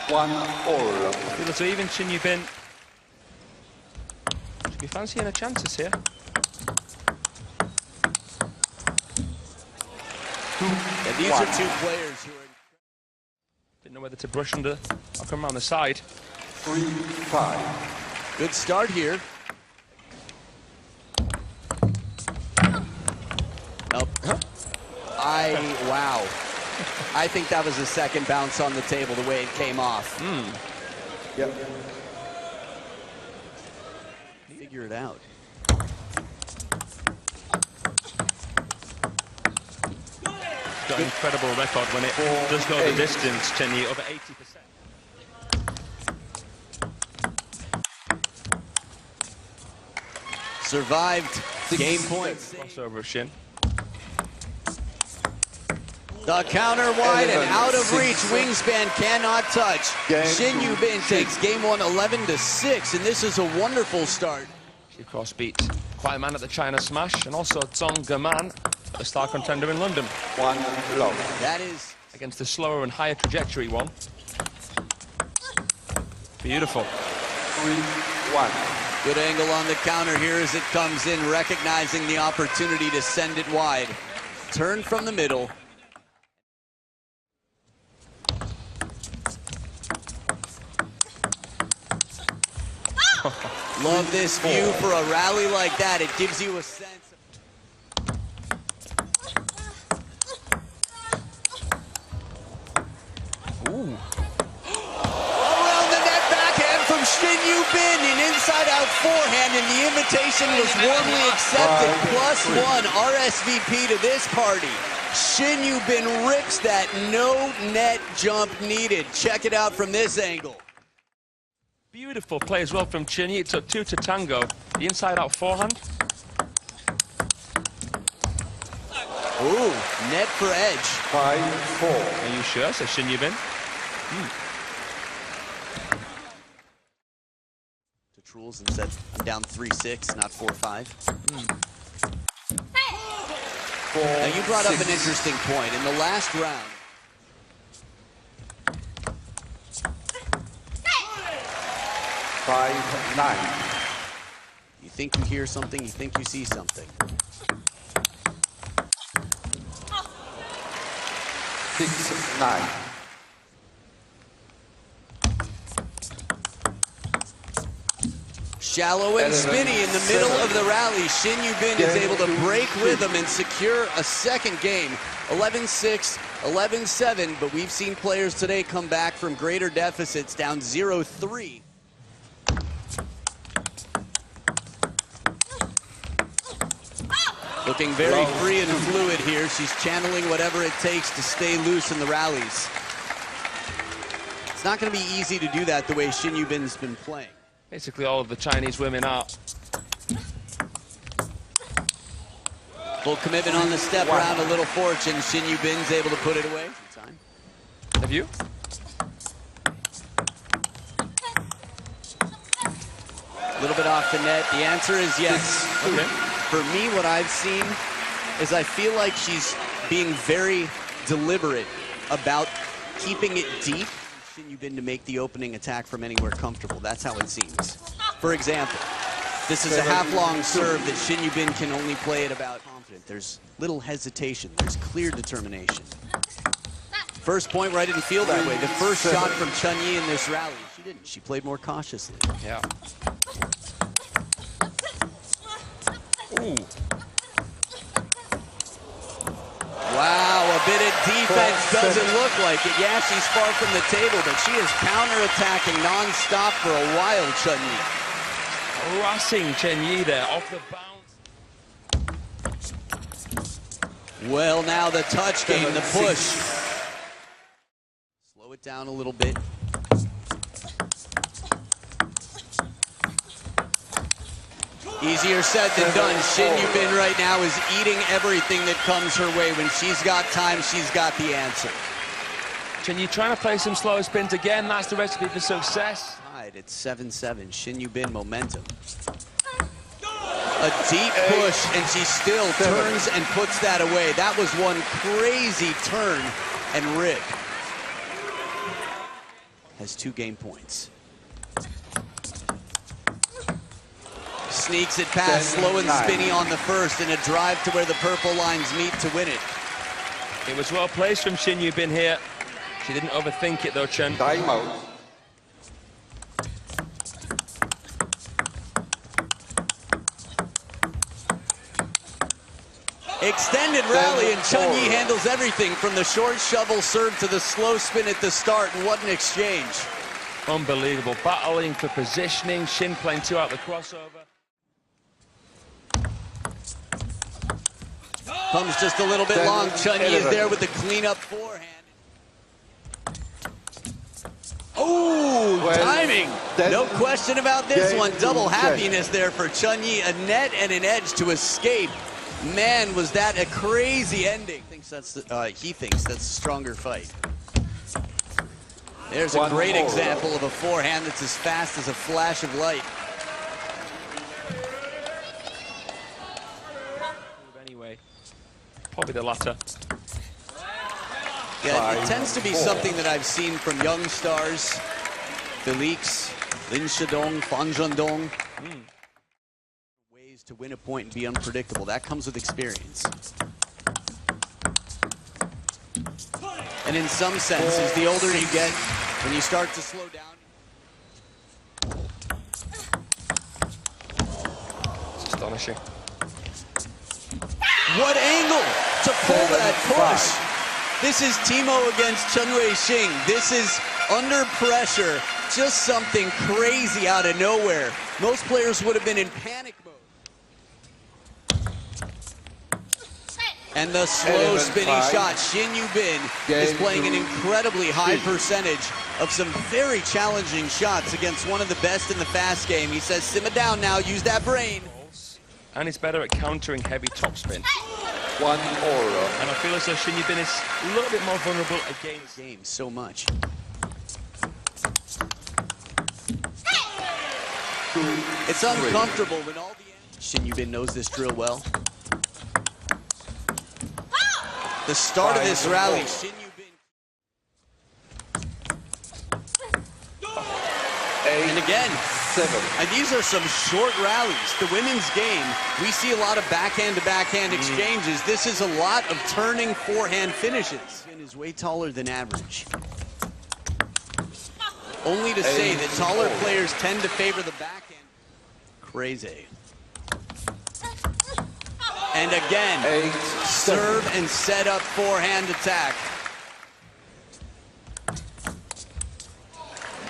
1-all. Feel as though even Shin Yu-bin should be fancying her chances here. And these are two players who are... Didn't know whether to brush under or come around the side. 3-5. Good start here. Nope. Wow. I think that was a second bounce on the table, the way it came off. Yep. Figure it out. Got an incredible record when it does go the distance, Chen Yi, over 80%. Survived. Game point. Crossover of Shin. The counter wide and out of reach. Wingspan cannot touch. Shin Yu-bin takes game one 11-6, and this is a wonderful start. She, of course, beat quite a man at the China Smash, and also Zhong Geman, the star contender in London. 1-love. That is... Against the slower and higher trajectory one. Beautiful. 3-1. Good angle on the counter here as it comes in, recognizing the opportunity to send it wide. Turn from the middle. Love this view for a rally like that. It gives you a sense. Ooh. Around the net backhand from Shin Yu-bin, an inside-out forehand, and the invitation was warmly accepted. +1 RSVP to this party. Shin Yu-bin rips that no net jump needed. Check it out from this angle. Beautiful play as well from Chen Yi. It took two to tango. The inside-out forehand. Ooh, net for edge. 5-4. Are you sure? Says Shin Yu-bin. To Truls and said, I'm down 3-6, not 4-5. Now you brought up an interesting point. In the last round, 5-9. you think you hear something, you think you see something. 6-9. Shallow and spinny in the middle of the rally. Shin Yu-bin is able to break rhythm and secure a second game. 11-6, 11-7, but we've seen players today come back from greater deficits, down 0-3. Looking very free and fluid here. She's channeling whatever it takes to stay loose in the rallies. It's not going to be easy to do that the way Shin Yu-bin's been playing. Basically all of the Chinese women are. Full commitment on the step around, a little fortune. Shin Yu-bin's able to put it away. Time. Have you? A little bit off the net. The answer is yes. Okay. For me, what I've seen is I feel like she's being very deliberate about keeping it deep. Shin Yu-bin to make the opening attack from anywhere comfortable. That's how it seems. For example, this is a half-long serve that Shin Yu-bin can only play at about confident. There's little hesitation. There's clear determination. First point where I didn't feel that way. The first shot from Chen Yi in this rally. She didn't. She played more cautiously. Yeah. Ooh. Wow, a bit of defense doesn't look like it. Yeah, she's far from the table, but she is counterattacking non-stop for a while, Chen Yi. Harassing Chen Yi there, off the bounce. Well, now the touch game, the push. Slow it down a little bit. Easier said than done. Shin Yu-bin right now is eating everything that comes her way. When she's got time, she's got the answer. Chen Yi trying to play some slow spins again. That's the recipe for success. Right, it's 7-7. Shin Yu-bin momentum. A deep push, and she still turns and puts that away. That was one crazy turn and rip. has 2 game points. Sneaks it past, slow and spinny on the first, and a drive to where the purple lines meet to win it. It was well placed from Shin Yu-bin here. She didn't overthink it though, Chen. Time out. Extended rally, and Chun Yi handles everything from the short shovel serve to the slow spin at the start, and what an exchange. Unbelievable. Battling for positioning. Shin playing 2 out the crossover. Comes just a little bit long. Chun Yi is there with the cleanup forehand. Oh, timing. No question about this one. Double happiness there for Chun Yi. A net and an edge to escape. Man, was that a crazy ending. He thinks that's a stronger fight. There's a great example of a forehand that's as fast as a flash of light. Anyway, probably the latter. Yeah, it tends to be something that I've seen from young stars. Felix, Lin Shidong, Fan Zhendong. Ways to win a point and be unpredictable. That comes with experience. And in some senses, the older you get, when you start to slow down. It's astonishing. What angle to pull that push. This is Timo against Chun Wei-Shing. This is under pressure, just something crazy out of nowhere. Most players would have been in panic mode. And the slow spinning shot. Shin Yu-bin is playing an incredibly high percentage of some very challenging shots against one of the best in the fast game. He says, simmer down now, use that brain. And he's better at countering heavy topspin. 1-all. And I feel as though Shin Yu-bin is a little bit more vulnerable against game so much. It's uncomfortable when all the Shin Yu-bin knows this drill well. The start of this rally, Shin Yu-bin. And again, 7. and these are some short rallies. The women's game, we see a lot of backhand-to-backhand exchanges. This is a lot of turning forehand finishes. And is way taller than average. Only to say that taller players tend to favor the backhand. Crazy. And again, serve and set up forehand attack.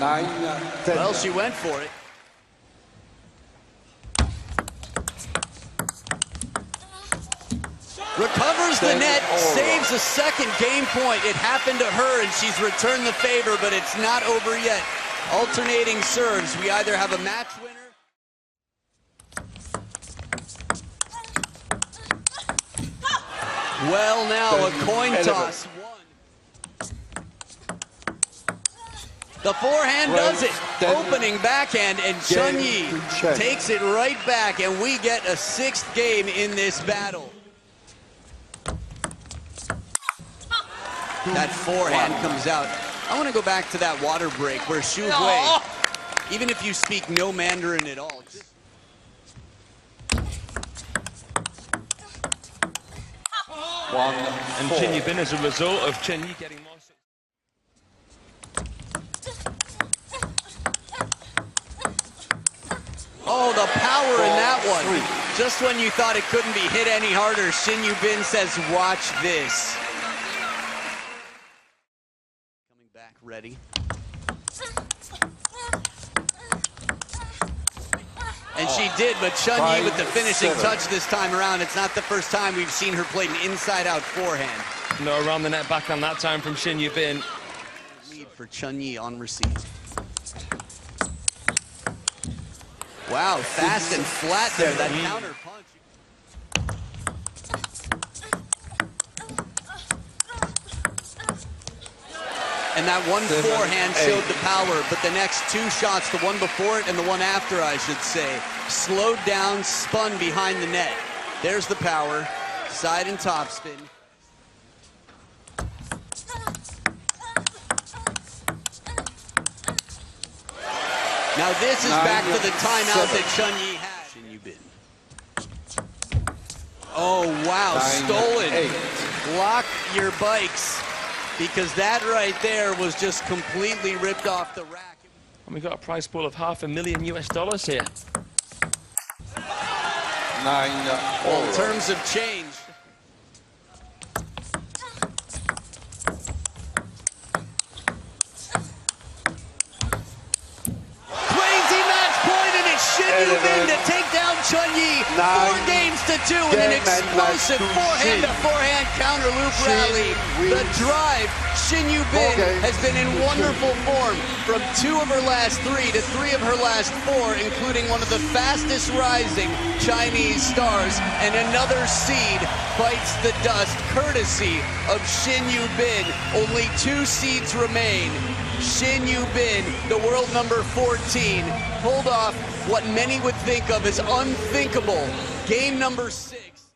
9, 10. Well, she went for it. Recovers the net, saves a second game point. It happened to her, and she's returned the favor, but it's not over yet. Alternating serves. We either have a match winner. Well, now a coin toss. The forehand does it. Opening backhand, and Chun Yi takes it right back, and we get a 6th game in this battle. That forehand comes out. I want to go back to that water break where Xu Hui, even if you speak no Mandarin at all, and Shin Yu-bin, as a result of Chun Yi getting more. Oh, the power in that one. Just when you thought it couldn't be hit any harder, Shin Yu-bin says, watch this. Coming back ready. And she did, but Chun Yi with the finishing touch this time around. It's not the first time we've seen her play an inside-out forehand. No, around the net backhand that time from Shin Yu-bin. Lead for Chun Yi on receive. Wow, fast and flat there, that counter punch. And that one forehand showed the power, but the next 2 shots, the one before it and the one after, I should say, slowed down, spun behind the net. There's the power, side and top spin. Now this is 9, back to the timeout 7. that Chun Yi had. Shin Yu-bin. Oh, wow, 9, stolen. 8. Lock your bikes, because that right there was just completely ripped off the rack. And we've got a prize pool of $500,000 US here. 9, Well, all. terms have changed. Crazy match point, and it's Shin Yu-bin to take down Chun Yi. 4 games to 2 in an explosive forehand-to-forehand counter loop rally. The drive, Shin Yu-bin has been in wonderful form from 2 of her last 3 to 3 of her last 4, including one of the fastest rising Chinese stars, and another seed bites the dust courtesy of Shin Yu-bin. Only 2 seeds remain. Shin Yu-bin, the world number 14, pulled off what many would think of as unthinkable. Game number 6.